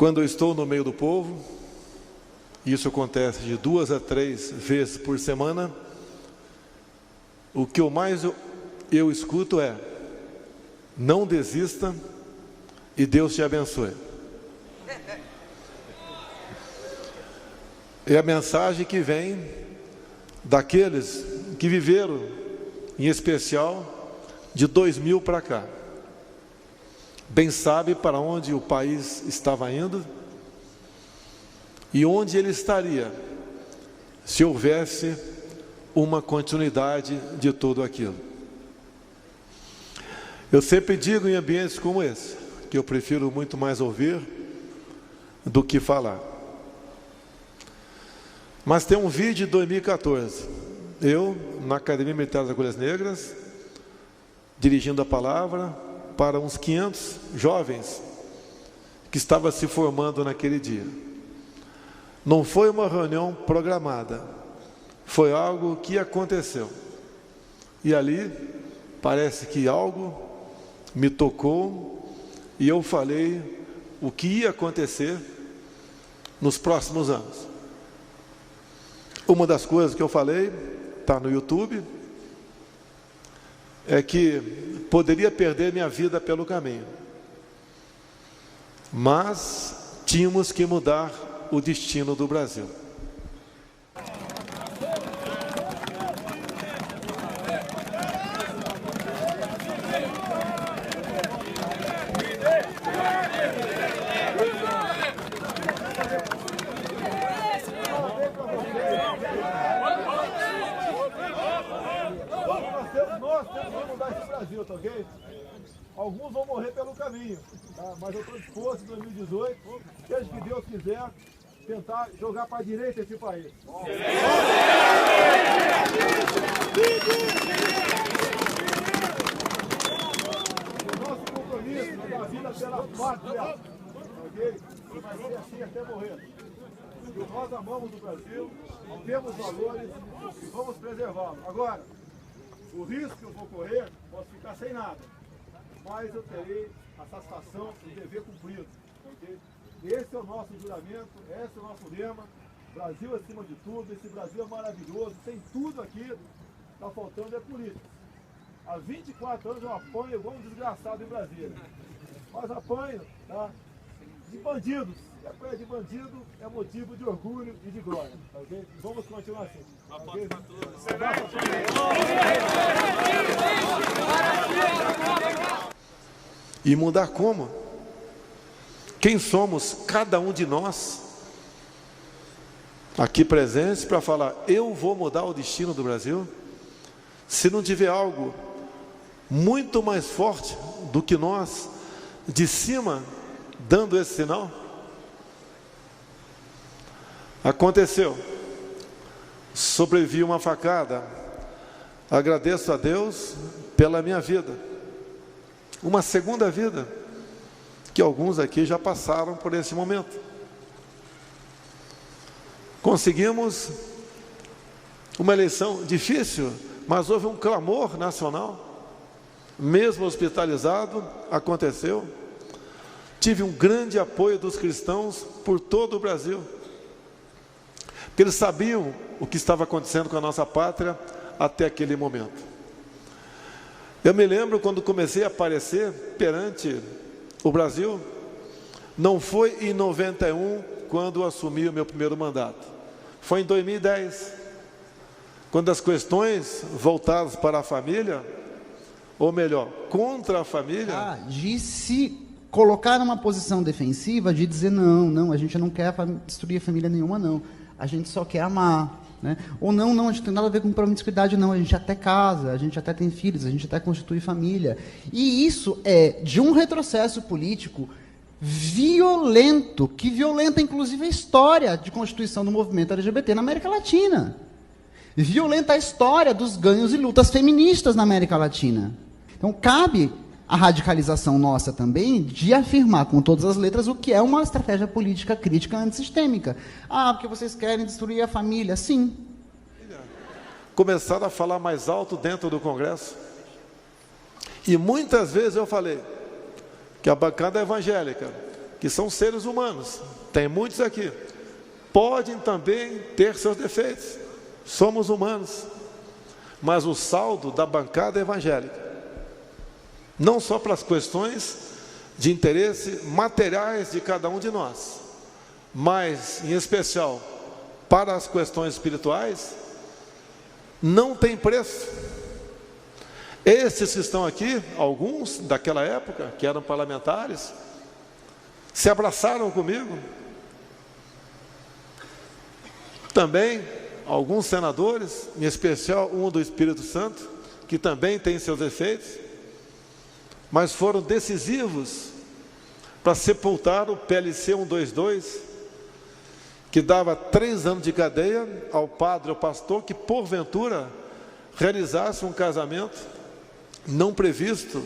Quando eu estou no meio do povo, isso acontece de 2 a 3 vezes por semana, o que eu escuto é: não desista e Deus te abençoe. É a mensagem que vem daqueles que viveram, em especial, de 2000 para cá. Bem sabe para onde o país estava indo e onde ele estaria se houvesse uma continuidade de tudo aquilo. Eu sempre digo em ambientes como esse, que eu prefiro muito mais ouvir do que falar. Mas tem um vídeo de 2014, eu na Academia Militar das Agulhas Negras, dirigindo a palavra para uns 500 jovens que estavam se formando naquele dia. Não foi uma reunião programada, foi algo que aconteceu. E ali, parece que algo me tocou e eu falei o que ia acontecer nos próximos anos. Uma das coisas que eu falei, está no YouTube, é que poderia perder minha vida pelo caminho, mas tínhamos que mudar o destino do Brasil. Nós temos que mudar esse Brasil, tá ok? Alguns vão morrer pelo caminho, tá? Mas eu estou disposto em 2018, seja que Deus quiser, tentar jogar para a direita esse país. O nosso compromisso é dar vida pela pátria, ok? Vai ser assim até morrer. E nós amamos o Brasil, temos valores e vamos preservá-lo. Agora, o risco que eu vou correr, posso ficar sem nada, mas eu terei a satisfação de dever cumprido. Okay? Esse é o nosso juramento, esse é o nosso lema, Brasil acima de tudo, esse Brasil é maravilhoso, tem tudo aqui, está faltando é política. Há 24 anos eu apanho igual um desgraçado em Brasília, mas apanho, tá? De bandidos. E apanhar de bandido é motivo de orgulho e de glória. Okay? Vamos continuar assim. Okay? E mudar como? Quem somos cada um de nós aqui presentes para falar: eu vou mudar o destino do Brasil? Se não tiver algo muito mais forte do que nós de cima dando esse sinal. Aconteceu, sobrevivi uma facada, agradeço a Deus pela minha vida, uma segunda vida, que alguns aqui já passaram por esse momento. Conseguimos uma eleição difícil, mas houve um clamor nacional, mesmo hospitalizado, aconteceu. Tive um grande apoio dos cristãos por todo o Brasil, porque eles sabiam o que estava acontecendo com a nossa pátria até aquele momento. Eu me lembro quando comecei a aparecer perante o Brasil, não foi em 91 quando assumi o meu primeiro mandato, foi em 2010, quando as questões voltadas para a família, ou melhor, contra a família, de se colocar numa posição defensiva, de dizer não, a gente não quer destruir a família nenhuma, não. A gente só quer amar, né? Ou não, a gente não tem nada a ver com promiscuidade, não. A gente até casa, a gente até tem filhos, a gente até constitui família. E isso é de um retrocesso político violento, que violenta inclusive a história de constituição do movimento LGBT na América Latina. Violenta a história dos ganhos e lutas feministas na América Latina. Então cabe a radicalização nossa também de afirmar com todas as letras o que é uma estratégia política crítica antissistêmica. Porque vocês querem destruir a família. Sim. Começaram a falar mais alto dentro do Congresso. E muitas vezes eu falei que a bancada evangélica, que são seres humanos, tem muitos aqui, podem também ter seus defeitos, somos humanos, mas o saldo da bancada evangélica, não só para as questões de interesse materiais de cada um de nós, mas em especial para as questões espirituais, não tem preço. Esses que estão aqui, alguns daquela época, que eram parlamentares, se abraçaram comigo. Também alguns senadores, em especial um do Espírito Santo, que também tem seus efeitos, mas foram decisivos para sepultar o PLC 122, que dava 3 anos de cadeia ao padre ou pastor que porventura realizasse um casamento não previsto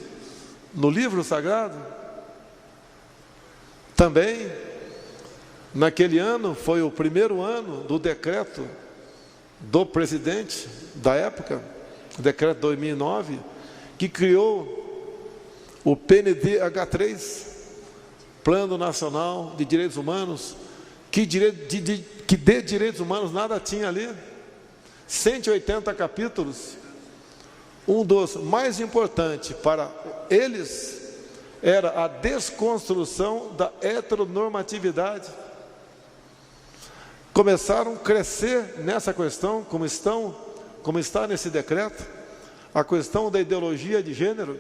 no livro sagrado. Também, naquele ano, foi o primeiro ano do decreto do presidente da época, o decreto 2009, que criou o PNDH3, Plano Nacional de Direitos Humanos, que de direitos humanos nada tinha ali, 180 capítulos. Um dos mais importantes para eles era a desconstrução da heteronormatividade. Começaram a crescer nessa questão, como está nesse decreto, a questão da ideologia de gênero.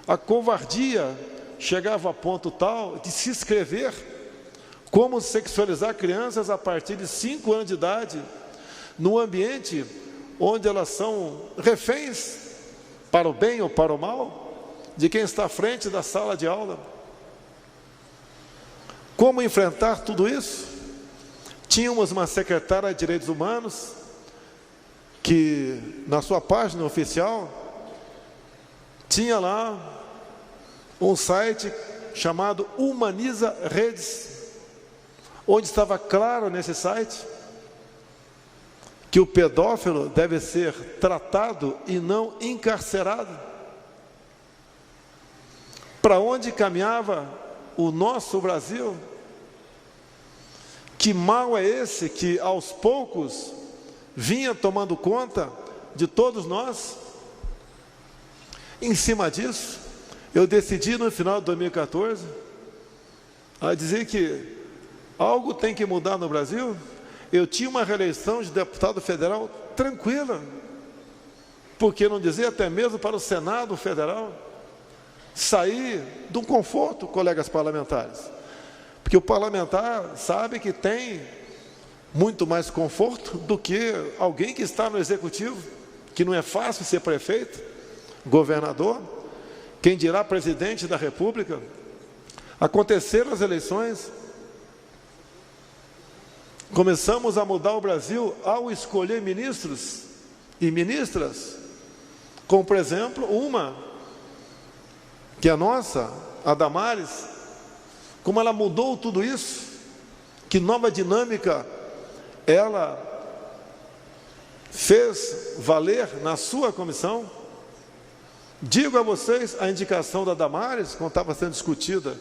A covardia chegava a ponto tal de se escrever como sexualizar crianças a partir de 5 anos de idade, no ambiente onde elas são reféns, para o bem ou para o mal, de quem está à frente da sala de aula. Como enfrentar tudo isso? Tínhamos uma secretária de Direitos Humanos, que na sua página oficial, tinha lá um site chamado Humaniza Redes, onde estava claro nesse site que o pedófilo deve ser tratado e não encarcerado. Para onde caminhava o nosso Brasil? Que mal é esse que aos poucos vinha tomando conta de todos nós? Em cima disso, eu decidi no final de 2014 a dizer que algo tem que mudar no Brasil. Eu tinha uma reeleição de deputado federal tranquila, por que não dizer até mesmo para o Senado Federal, sair de um conforto, colegas parlamentares, porque o parlamentar sabe que tem muito mais conforto do que alguém que está no executivo, que não é fácil ser prefeito, governador, quem dirá presidente da República. Aconteceram as eleições, começamos a mudar o Brasil ao escolher ministros e ministras, como por exemplo uma, que é a nossa, a Damares, como ela mudou tudo isso, que nova dinâmica ela fez valer na sua comissão. Digo a vocês, a indicação da Damares, quando estava sendo discutida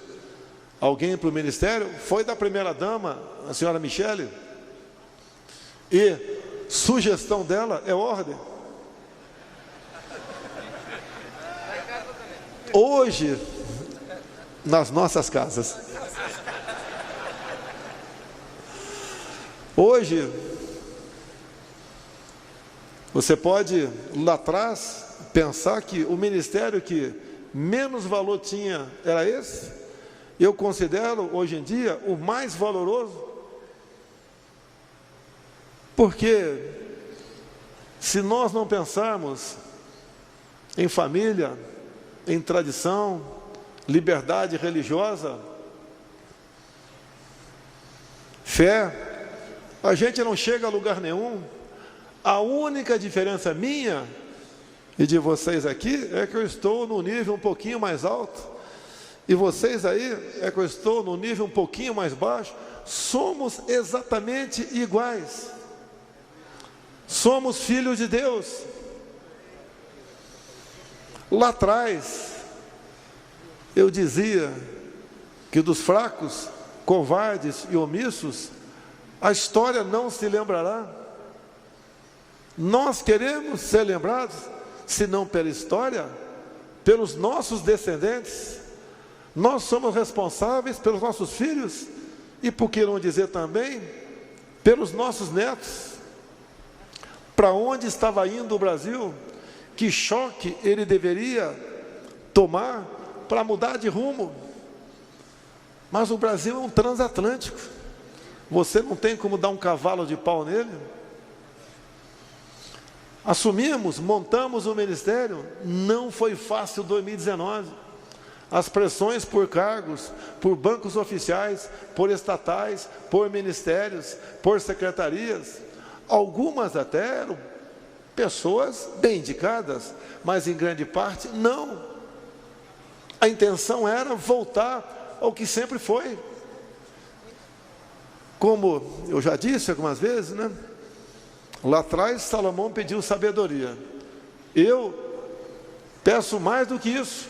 alguém para o ministério, foi da primeira-dama, a senhora Michele, e sugestão dela é ordem. Hoje, nas nossas casas, hoje, você pode, lá atrás, pensar que o ministério que menos valor tinha era esse. Eu considero, hoje em dia, o mais valoroso, porque se nós não pensarmos em família, em tradição, liberdade religiosa, fé, a gente não chega a lugar nenhum. A única diferença minha e de vocês aqui é que eu estou no nível um pouquinho mais alto, e vocês aí é que eu estou no nível um pouquinho mais baixo. Somos exatamente iguais, somos filhos de Deus. Lá atrás eu dizia que dos fracos, covardes e omissos, a história não se lembrará. Nós queremos ser lembrados, se não pela história, pelos nossos descendentes. Nós somos responsáveis pelos nossos filhos e, por que não dizer também, pelos nossos netos. Para onde estava indo o Brasil? Que choque ele deveria tomar para mudar de rumo? Mas o Brasil é um transatlântico. Você não tem como dar um cavalo de pau nele. Assumimos, montamos o ministério. Não foi fácil 2019. As pressões por cargos, por bancos oficiais, por estatais, por ministérios, por secretarias. Algumas até eram pessoas bem indicadas, mas em grande parte não. A intenção era voltar ao que sempre foi. Como eu já disse algumas vezes, né? Lá atrás Salomão pediu sabedoria. Eu peço mais do que isso.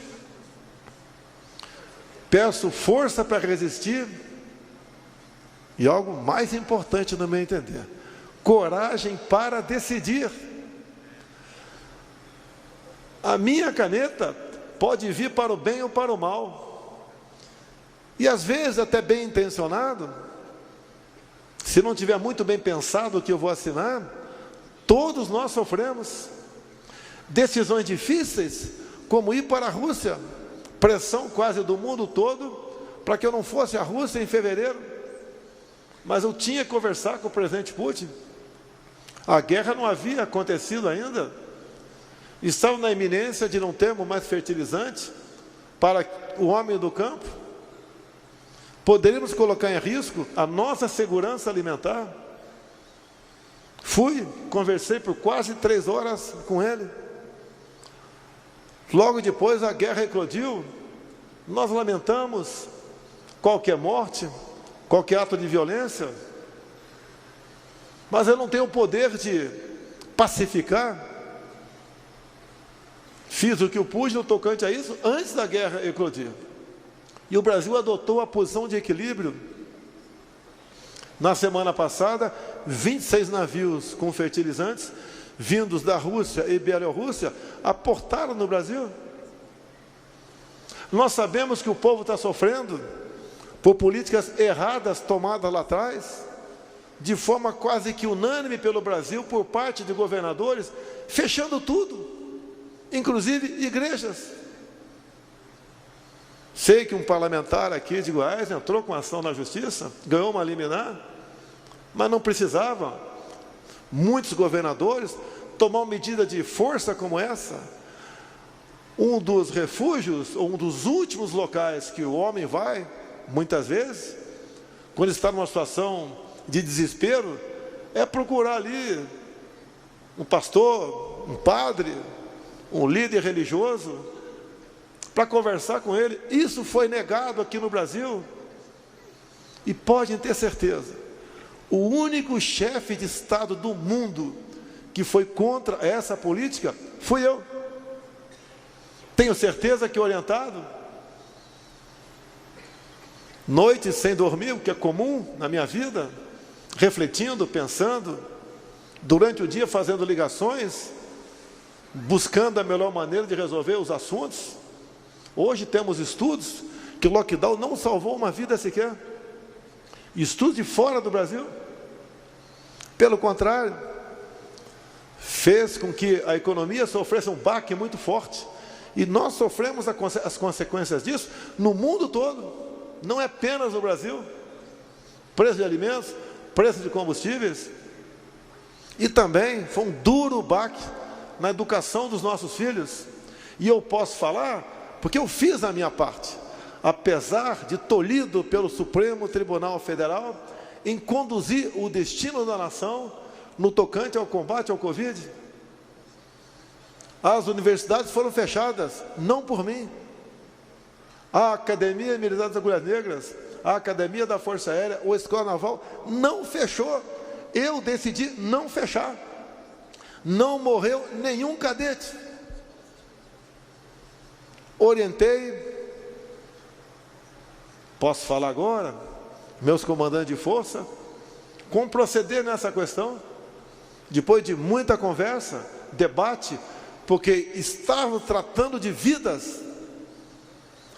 Peço força para resistir e algo mais importante no meu entender, coragem para decidir. A minha caneta pode vir para o bem ou para o mal, e às vezes até bem intencionado. Se não tiver muito bem pensado o que eu vou assinar, todos nós sofremos decisões difíceis, como ir para a Rússia, pressão quase do mundo todo para que eu não fosse à Rússia em fevereiro, mas eu tinha que conversar com o presidente Putin. A guerra não havia acontecido ainda, estava na iminência de não termos mais fertilizante para o homem do campo. Poderíamos colocar em risco a nossa segurança alimentar. Fui, conversei por quase 3 horas com ele. Logo depois a guerra eclodiu. Nós lamentamos qualquer morte, qualquer ato de violência, mas eu não tenho o poder de pacificar. Fiz o que eu pude no tocante a isso antes da guerra eclodir. E o Brasil adotou a posição de equilíbrio. Na semana passada, 26 navios com fertilizantes vindos da Rússia e Bielorrússia aportaram no Brasil. Nós sabemos que o povo está sofrendo por políticas erradas tomadas lá atrás, de forma quase que unânime pelo Brasil, por parte de governadores, fechando tudo, inclusive igrejas. Sei que um parlamentar aqui de Goiás entrou com ação na justiça, ganhou uma liminar, mas não precisava muitos governadores tomar uma medida de força como essa. Um dos refúgios, ou um dos últimos locais que o homem vai, muitas vezes, quando está numa situação de desespero, é procurar ali um pastor, um padre, um líder religioso, para conversar com ele. Isso foi negado aqui no Brasil. E podem ter certeza, o único chefe de Estado do mundo que foi contra essa política fui eu. Tenho certeza que orientado, noites sem dormir, o que é comum na minha vida, refletindo, pensando, durante o dia fazendo ligações, buscando a melhor maneira de resolver os assuntos. Hoje temos estudos que o lockdown não salvou uma vida sequer. Estudos de fora do Brasil. Pelo contrário, fez com que a economia sofresse um baque muito forte. E nós sofremos as consequências disso no mundo todo. Não é apenas no Brasil. Preço de alimentos, preço de combustíveis. E também foi um duro baque na educação dos nossos filhos. E eu posso falar porque eu fiz a minha parte, apesar de tolhido pelo Supremo Tribunal Federal em conduzir o destino da nação no tocante ao combate ao Covid. As universidades foram fechadas, não por mim. A Academia Militar das Agulhas Negras, a Academia da Força Aérea, ou a Escola Naval, não fechou. Eu decidi não fechar. Não morreu nenhum cadete. Orientei posso falar agora, meus comandantes de força, como proceder nessa questão, depois de muita conversa, debate, porque estavam tratando de vidas.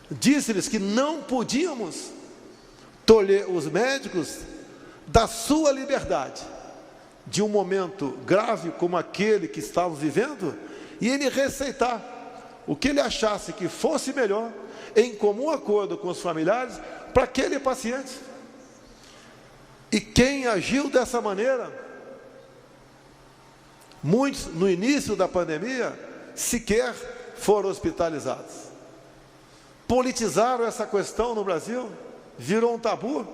Disse-lhes que não podíamos tolher os médicos da sua liberdade, de um momento grave como aquele que estávamos vivendo, e ele receitar o que ele achasse que fosse melhor, em comum acordo com os familiares, para aquele paciente. E quem agiu dessa maneira, muitos no início da pandemia sequer foram hospitalizados. Politizaram essa questão no Brasil, virou um tabu.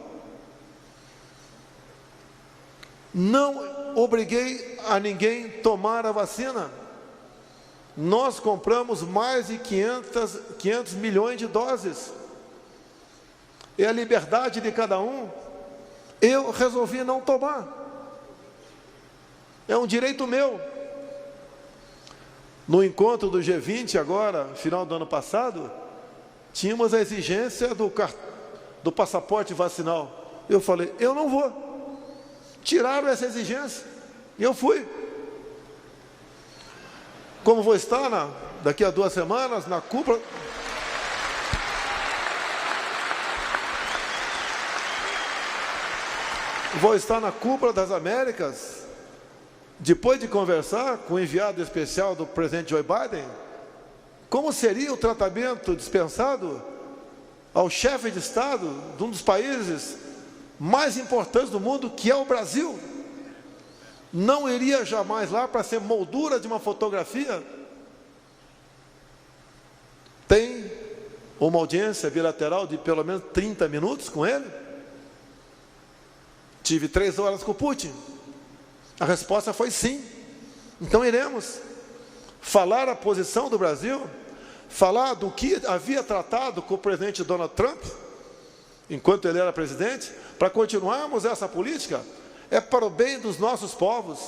Não obriguei a ninguém a tomar a vacina. Nós compramos mais de 500 milhões de doses. É a liberdade de cada um. Eu resolvi não tomar. É um direito meu. No encontro do G20 agora, final do ano passado, tínhamos a exigência do passaporte vacinal. Eu falei, eu não vou. Tiraram essa exigência. E eu fui. Como vou estar daqui a 2 semanas na cúpula... Vou estar na Cúpula das Américas, depois de conversar com o enviado especial do presidente Joe Biden, como seria o tratamento dispensado ao chefe de Estado de um dos países mais importantes do mundo, que é o Brasil. Não iria jamais lá para ser moldura de uma fotografia. Tem uma audiência bilateral de pelo menos 30 minutos com ele. Tive 3 horas com o Putin. A resposta foi sim. Então iremos falar a posição do Brasil, falar do que havia tratado com o presidente Donald Trump, enquanto ele era presidente, para continuarmos essa política. É para o bem dos nossos povos.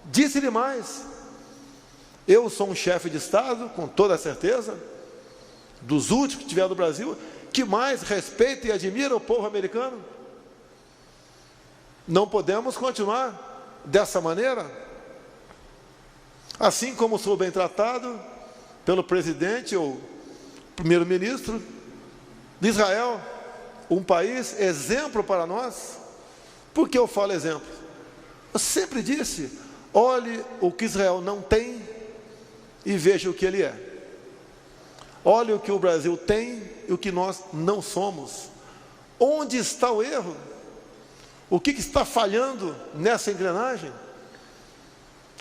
Disse-lhe mais, eu sou um chefe de Estado, com toda a certeza, dos últimos que tiver no Brasil, que mais respeita e admira o povo americano. Não podemos continuar dessa maneira. Assim como sou bem tratado pelo presidente ou primeiro-ministro de Israel, um país exemplo para nós. Por que eu falo exemplo? Eu sempre disse, olhe o que Israel não tem e veja o que ele é. Olhe o que o Brasil tem e o que nós não somos. Onde está o erro? O que está falhando nessa engrenagem?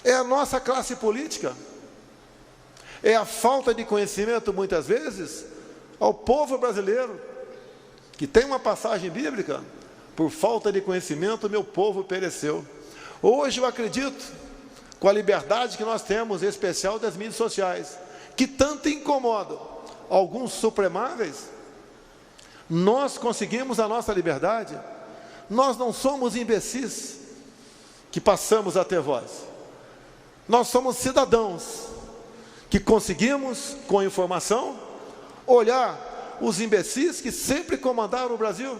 É a nossa classe política. É a falta de conhecimento, muitas vezes, ao povo brasileiro, que tem uma passagem bíblica, por falta de conhecimento, meu povo pereceu. Hoje eu acredito, com a liberdade que nós temos, em especial das mídias sociais, que tanto incomodam alguns supremáveis, nós conseguimos a nossa liberdade. Nós não somos imbecis que passamos a ter voz. Nós somos cidadãos que conseguimos, com informação, olhar os imbecis que sempre comandaram o Brasil.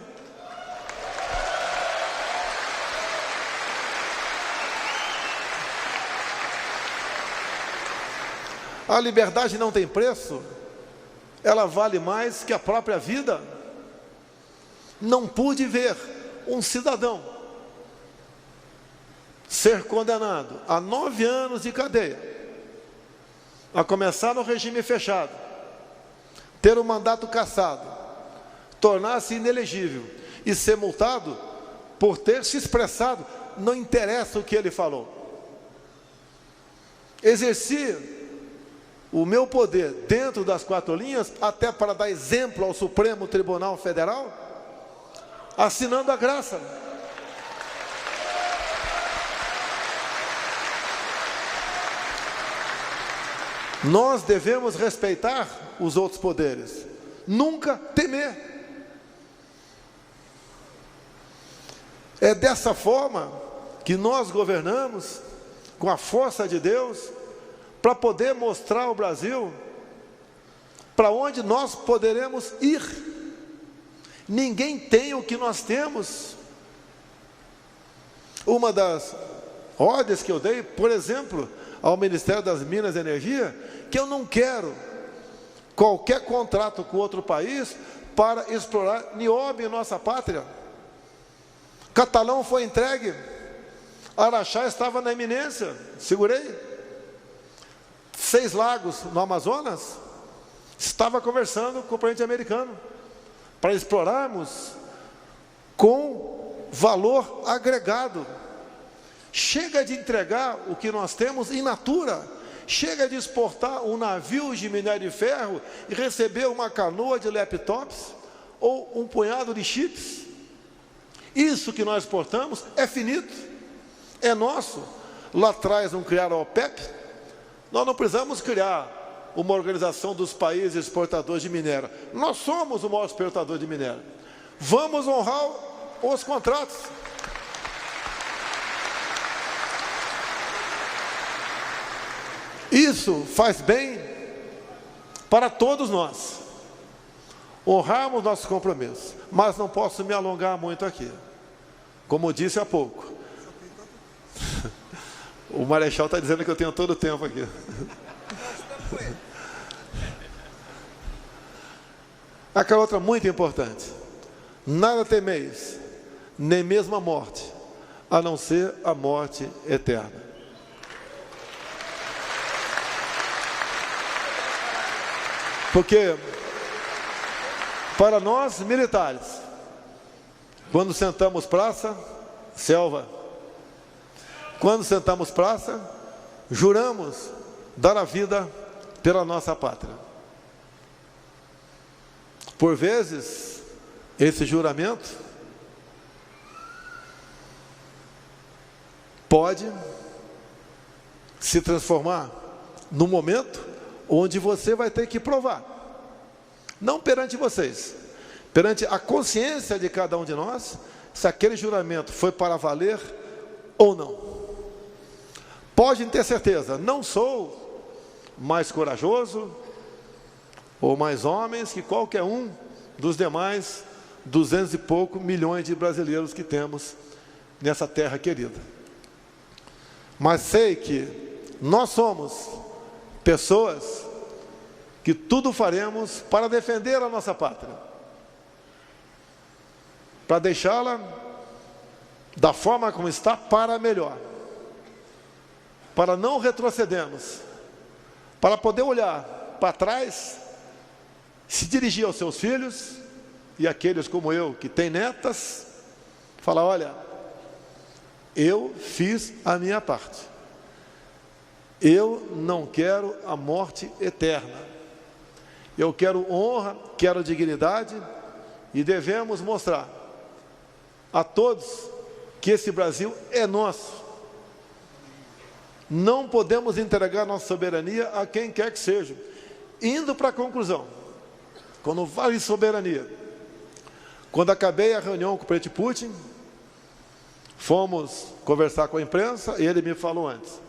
A liberdade não tem preço, ela vale mais que a própria vida. Não pude ver um cidadão ser condenado a 9 anos de cadeia, a começar no regime fechado, ter o mandato cassado, tornar-se inelegível e ser multado por ter se expressado, não interessa o que ele falou. Exerci o meu poder dentro das 4 linhas, até para dar exemplo ao Supremo Tribunal Federal, assinando a graça. Nós devemos respeitar os outros poderes, nunca temer. É dessa forma que nós governamos, com a força de Deus, para poder mostrar ao Brasil para onde nós poderemos ir. Ninguém tem o que nós temos. Uma das ordens que eu dei, por exemplo, ao Ministério das Minas e Energia, que eu não quero qualquer contrato com outro país para explorar nióbio em nossa pátria. Catalão foi entregue, Araxá estava na iminência, segurei. 6 Lagos no Amazonas, estava conversando com o presidente americano para explorarmos com valor agregado. Chega de entregar o que nós temos in natura. Chega de exportar um navio de minério de ferro e receber uma canoa de laptops ou um punhado de chips. Isso que nós exportamos é finito, é nosso. Lá atrás não criaram a OPEP. Nós não precisamos criar uma organização dos países exportadores de minério. Nós somos o maior exportador de minério. Vamos honrar os contratos. Isso faz bem para todos nós. Honrarmos nossos compromissos. Mas não posso me alongar muito aqui. Como disse há pouco. O Marechal está dizendo que eu tenho todo o tempo aqui. Aquela outra muito importante. Nada temeis, nem mesmo a morte, a não ser a morte eterna. Porque, para nós militares, quando sentamos praça, selva. Quando sentamos praça, juramos dar a vida pela nossa pátria. Por vezes, esse juramento pode se transformar num momento onde você vai ter que provar, não perante vocês, perante a consciência de cada um de nós, se aquele juramento foi para valer ou não. Podem ter certeza, não sou mais corajoso ou mais homens que qualquer um dos demais 200 e pouco milhões de brasileiros que temos nessa terra querida. Mas sei que nós somos pessoas que tudo faremos para defender a nossa pátria, para deixá-la da forma como está para melhor, para não retrocedermos, para poder olhar para trás, se dirigir aos seus filhos e aqueles como eu que têm netas, falar: olha, eu fiz a minha parte. Eu não quero a morte eterna. Eu quero honra, quero dignidade e devemos mostrar a todos que esse Brasil é nosso. Não podemos entregar nossa soberania a quem quer que seja. Indo para a conclusão, quando falo em soberania, quando acabei a reunião com o presidente Putin, fomos conversar com a imprensa e ele me falou antes: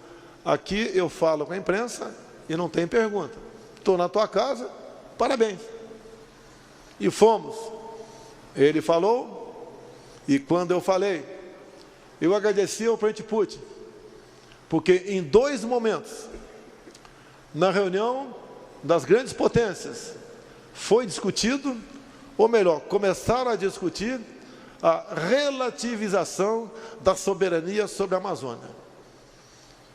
aqui eu falo com a imprensa e não tem pergunta. Estou na tua casa, parabéns. E fomos. Ele falou, e quando eu falei, eu agradeci ao presidente Putin, porque em 2 momentos, na reunião das grandes potências, foi discutido, ou melhor, começaram a discutir a relativização da soberania sobre a Amazônia.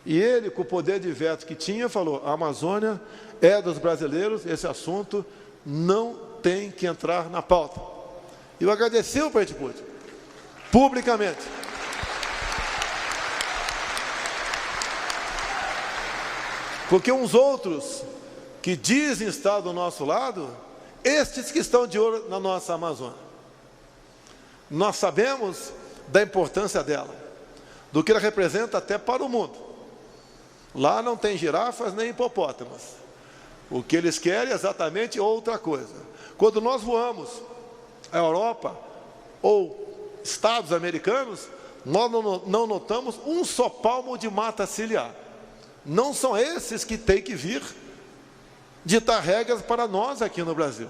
E ele, com o poder de veto que tinha, falou: a Amazônia é dos brasileiros, esse assunto não tem que entrar na pauta. E eu agradeci o presidente Putin, publicamente. Porque uns outros que dizem estar do nosso lado, estes que estão de olho na nossa Amazônia. Nós sabemos da importância dela, do que ela representa até para o mundo. Lá não tem girafas nem hipopótamos. O que eles querem é exatamente outra coisa. Quando nós voamos à Europa ou estados americanos, nós não notamos um só palmo de mata ciliar. Não são esses que têm que vir ditar regras para nós aqui no Brasil.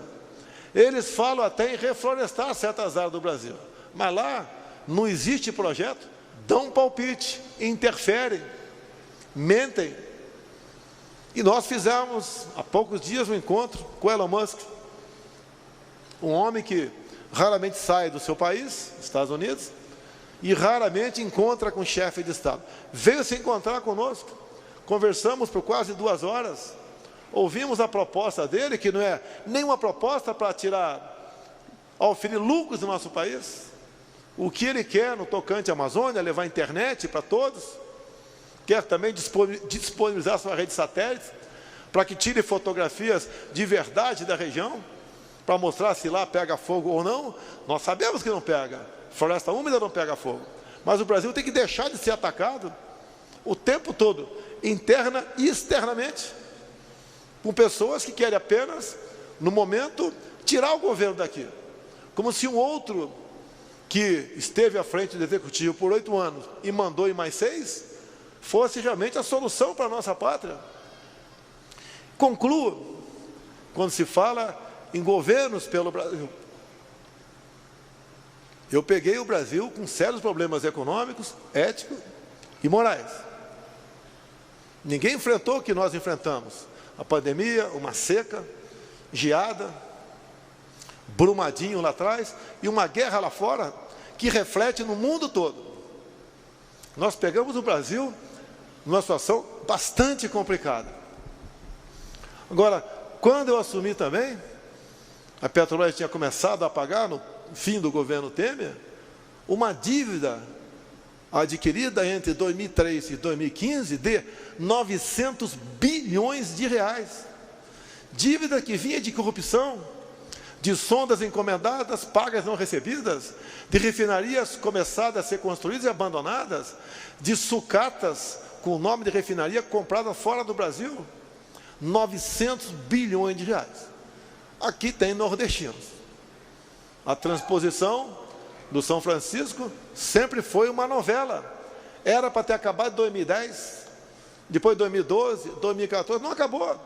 Eles falam até em reflorestar certas áreas do Brasil, mas lá não existe projeto, dão palpite, interferem, mentem. E nós fizemos, há poucos dias, um encontro com Elon Musk, um homem que raramente sai do seu país, Estados Unidos, e raramente encontra com chefe de Estado. Veio se encontrar conosco, conversamos por quase 2 horas, ouvimos a proposta dele, que não é nenhuma proposta para oferir lucros no nosso país. O que ele quer no tocante à Amazônia, levar internet para todos, quer também disponibilizar sua rede de satélites, para que tire fotografias de verdade da região, para mostrar se lá pega fogo ou não. Nós sabemos que não pega, floresta úmida não pega fogo, mas o Brasil tem que deixar de ser atacado o tempo todo, interna e externamente, por pessoas que querem apenas, no momento, tirar o governo daqui, como se um outro que esteve à frente do Executivo por 8 anos e mandou em mais 6, fosse realmente a solução para a nossa pátria. Concluo, quando se fala em governos pelo Brasil, eu peguei o Brasil com sérios problemas econômicos, éticos e morais. Ninguém enfrentou o que nós enfrentamos. A pandemia, uma seca, geada, Brumadinho lá atrás, e uma guerra lá fora, que reflete no mundo todo. Nós pegamos o Brasil numa situação bastante complicada. Agora, quando eu assumi também, a Petrobras tinha começado a pagar, no fim do governo Temer, uma dívida adquirida entre 2003 e 2015 de 900 bilhões de reais. Dívida que vinha de corrupção, de sondas encomendadas, pagas não recebidas, de refinarias começadas a ser construídas e abandonadas, de sucatas com o nome de refinaria comprada fora do Brasil. 900 bilhões de reais. Aqui tem nordestinos. A transposição do São Francisco sempre foi uma novela. Era para ter acabado em 2010, depois 2012, 2014, não acabou.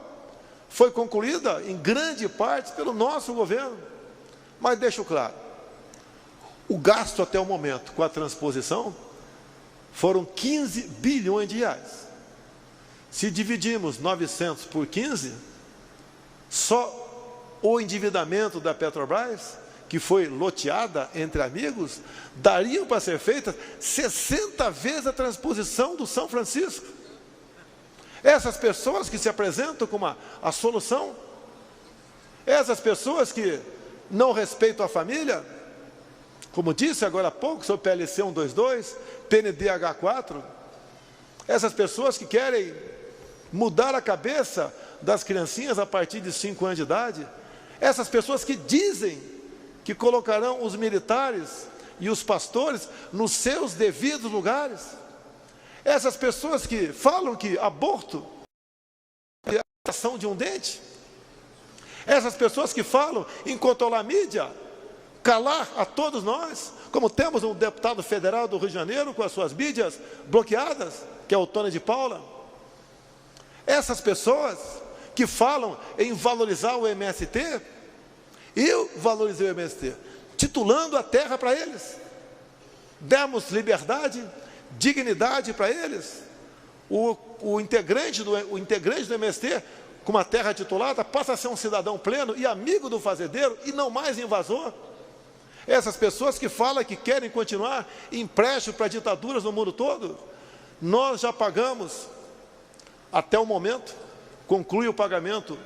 Foi concluída em grande parte pelo nosso governo. Mas deixo claro, o gasto até o momento com a transposição foram 15 bilhões de reais. Se dividimos 900 por 15, só o endividamento da Petrobras, que foi loteada entre amigos, dariam para ser feitas 60 vezes a transposição do São Francisco. Essas pessoas que se apresentam como a solução, essas pessoas que não respeitam a família, como disse agora há pouco sobre PLC 122, PNDH4, essas pessoas que querem mudar a cabeça das criancinhas a partir de 5 anos de idade, essas pessoas que dizem que colocarão os militares e os pastores nos seus devidos lugares, essas pessoas que falam que aborto é a ação de um dente, essas pessoas que falam em controlar a mídia, calar a todos nós, como temos um deputado federal do Rio de Janeiro com as suas mídias bloqueadas, que é o Tony de Paula. Essas pessoas que falam em valorizar o MST, eu valorizei o MST, titulando a terra para eles. Demos liberdade, dignidade para eles. O integrante do MST, com uma terra titulada, passa a ser um cidadão pleno e amigo do fazendeiro e não mais invasor. Essas pessoas que falam que querem continuar empréstimo para ditaduras no mundo todo, nós já pagamos até o momento, conclui o pagamento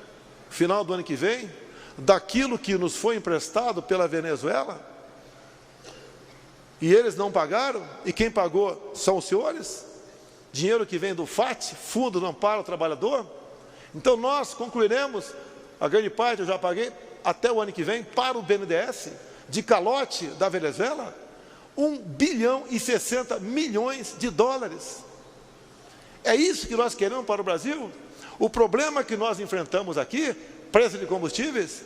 final do ano que vem, daquilo que nos foi emprestado pela Venezuela, e eles não pagaram, e quem pagou são os senhores, dinheiro que vem do FAT, Fundo do Amparo ao Trabalhador. Então nós concluiremos, a grande parte eu já paguei, até o ano que vem, para o BNDES, de calote da Venezuela, 1 bilhão e 60 milhões de dólares. É isso que nós queremos para o Brasil? O problema que nós enfrentamos aqui, preço de combustíveis,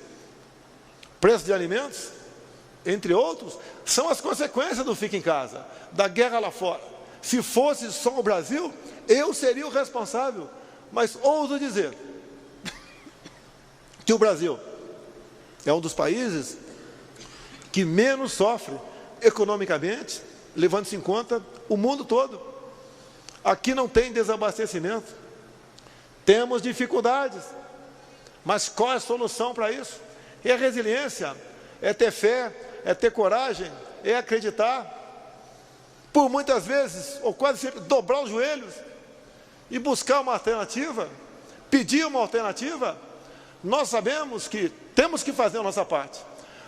preço de alimentos, entre outros, são as consequências do fica em casa, da guerra lá fora. Se fosse só o Brasil, eu seria o responsável. Mas ouso dizer que o Brasil é um dos países que menos sofre economicamente, levando-se em conta o mundo todo. Aqui não tem desabastecimento, temos dificuldades, mas qual é a solução para isso? É a resiliência, é ter fé, é ter coragem, é acreditar, por muitas vezes, ou quase sempre, dobrar os joelhos e buscar uma alternativa, pedir uma alternativa. Nós sabemos que temos que fazer a nossa parte,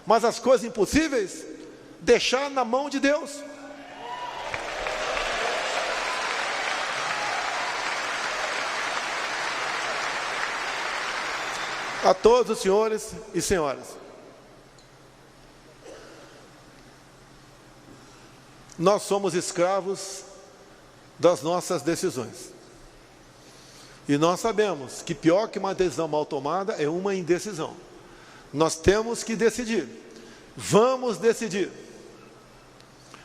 mas as coisas impossíveis, deixar na mão de Deus. A todos os senhores e senhoras, nós somos escravos das nossas decisões. E nós sabemos que pior que uma decisão mal tomada é uma indecisão. Nós temos que decidir. Vamos decidir.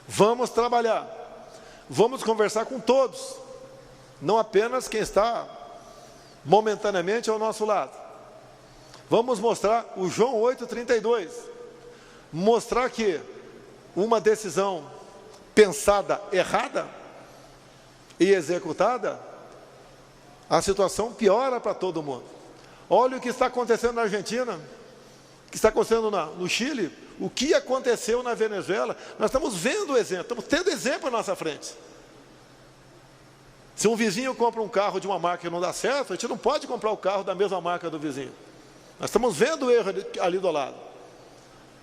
Vamos trabalhar. Vamos conversar com todos, não apenas quem está momentaneamente ao nosso lado. Vamos mostrar o João 8,32. Mostrar que uma decisão pensada errada e executada, a situação piora para todo mundo. Olha o que está acontecendo na Argentina, o que está acontecendo no Chile, o que aconteceu na Venezuela. Nós estamos vendo o exemplo, estamos tendo exemplo na nossa frente. Se um vizinho compra um carro de uma marca que não dá certo, a gente não pode comprar o carro da mesma marca do vizinho. Nós estamos vendo o erro ali do lado.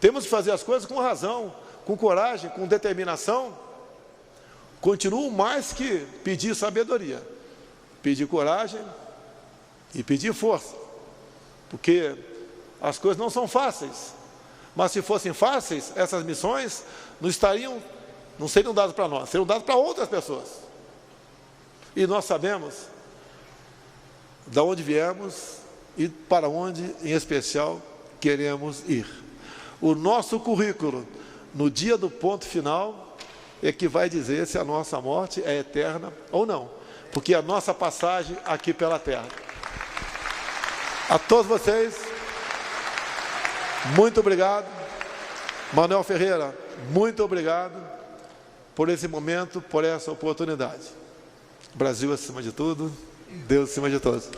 Temos que fazer as coisas com razão, com coragem, com determinação. Continuo mais que pedir sabedoria, pedir coragem e pedir força, porque as coisas não são fáceis, mas se fossem fáceis, essas missões não seriam dadas para nós, seriam dadas para outras pessoas. E nós sabemos de onde viemos e para onde, em especial, queremos ir. O nosso currículo, no dia do ponto final, é que vai dizer se a nossa morte é eterna ou não, porque a nossa passagem aqui pela terra. A todos vocês, muito obrigado. Manuel Ferreira, muito obrigado por esse momento, por essa oportunidade. Brasil acima de tudo, Deus acima de todos.